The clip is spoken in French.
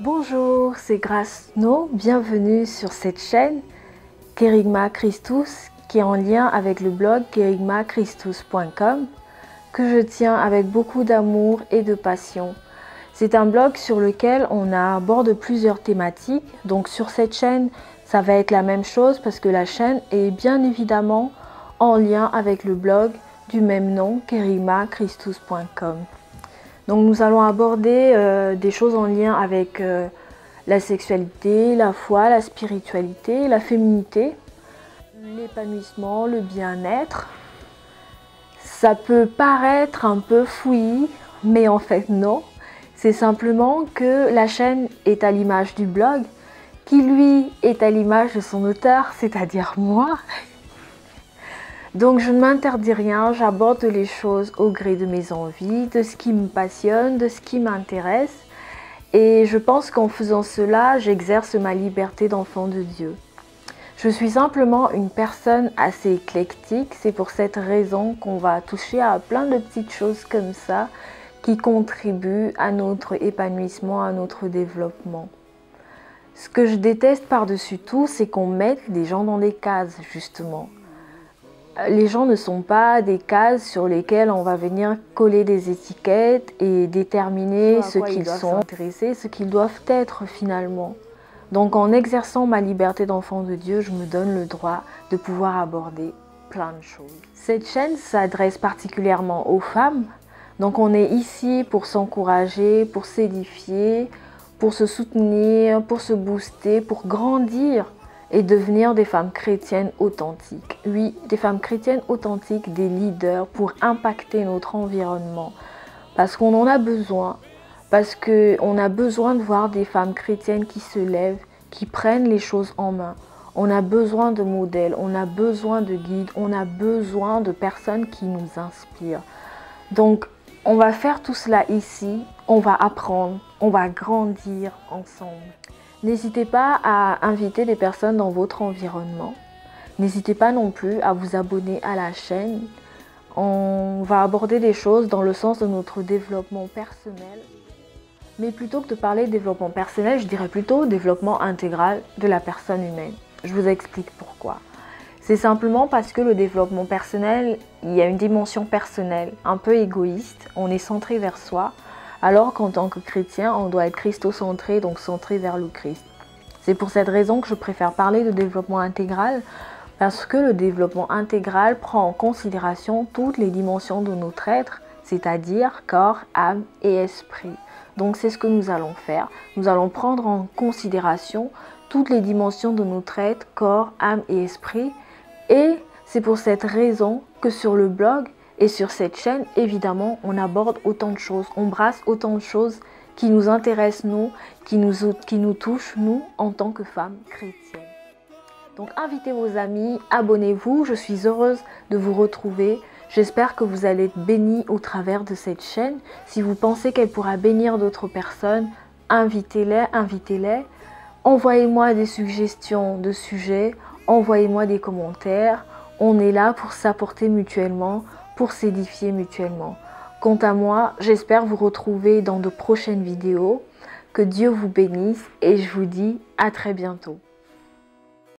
Bonjour, c'est Grace No, bienvenue sur cette chaîne Kerygma Christus qui est en lien avec le blog kerygmachristus.com que je tiens avec beaucoup d'amour et de passion. C'est un blog sur lequel on aborde plusieurs thématiques, donc sur cette chaîne ça va être la même chose parce que la chaîne est bien évidemment en lien avec le blog du même nom kerygmachristus.com. Donc nous allons aborder des choses en lien avec la sexualité, la foi, la spiritualité, la féminité, l'épanouissement, le bien-être. Ça peut paraître un peu fouillis, mais en fait non. C'est simplement que la chaîne est à l'image du blog, qui lui est à l'image de son auteur, c'est-à-dire moi. Donc je ne m'interdis rien, j'aborde les choses au gré de mes envies, de ce qui me passionne, de ce qui m'intéresse. Et je pense qu'en faisant cela, j'exerce ma liberté d'enfant de Dieu. Je suis simplement une personne assez éclectique, c'est pour cette raison qu'on va toucher à plein de petites choses comme ça qui contribuent à notre épanouissement, à notre développement. Ce que je déteste par-dessus tout, c'est qu'on mette des gens dans des cases, justement. Les gens ne sont pas des cases sur lesquelles on va venir coller des étiquettes et déterminer ce qu'ils sont intéressés, ce qu'ils doivent être finalement. Donc en exerçant ma liberté d'enfant de Dieu, je me donne le droit de pouvoir aborder plein de choses. Cette chaîne s'adresse particulièrement aux femmes. Donc on est ici pour s'encourager, pour s'édifier, pour se soutenir, pour se booster, pour grandir et devenir des femmes chrétiennes authentiques. Oui, des femmes chrétiennes authentiques, des leaders pour impacter notre environnement. Parce qu'on en a besoin, parce qu'on a besoin de voir des femmes chrétiennes qui se lèvent, qui prennent les choses en main. On a besoin de modèles, on a besoin de guides, on a besoin de personnes qui nous inspirent. Donc, on va faire tout cela ici, on va apprendre, on va grandir ensemble. N'hésitez pas à inviter des personnes dans votre environnement. N'hésitez pas non plus à vous abonner à la chaîne. On va aborder des choses dans le sens de notre développement personnel. Mais plutôt que de parler de développement personnel, je dirais plutôt développement intégral de la personne humaine. Je vous explique pourquoi. C'est simplement parce que le développement personnel, il y a une dimension personnelle, un peu égoïste. On est centré vers soi. Alors qu'en tant que chrétien, on doit être christocentré, donc centré vers le Christ. C'est pour cette raison que je préfère parler de développement intégral, parce que le développement intégral prend en considération toutes les dimensions de notre être, c'est-à-dire corps, âme et esprit. Donc c'est ce que nous allons faire. Nous allons prendre en considération toutes les dimensions de notre être, corps, âme et esprit. Et c'est pour cette raison que sur le blog, et sur cette chaîne, évidemment, on aborde autant de choses, on brasse autant de choses qui nous intéressent, nous, qui nous touchent, nous, en tant que femmes chrétiennes. Donc invitez vos amis, abonnez-vous, je suis heureuse de vous retrouver. J'espère que vous allez être bénis au travers de cette chaîne. Si vous pensez qu'elle pourra bénir d'autres personnes, invitez-les, invitez-les. Envoyez-moi des suggestions de sujets, envoyez-moi des commentaires. On est là pour s'apporter mutuellement, pour s'édifier mutuellement. Quant à moi, j'espère vous retrouver dans de prochaines vidéos. Que Dieu vous bénisse et je vous dis à très bientôt.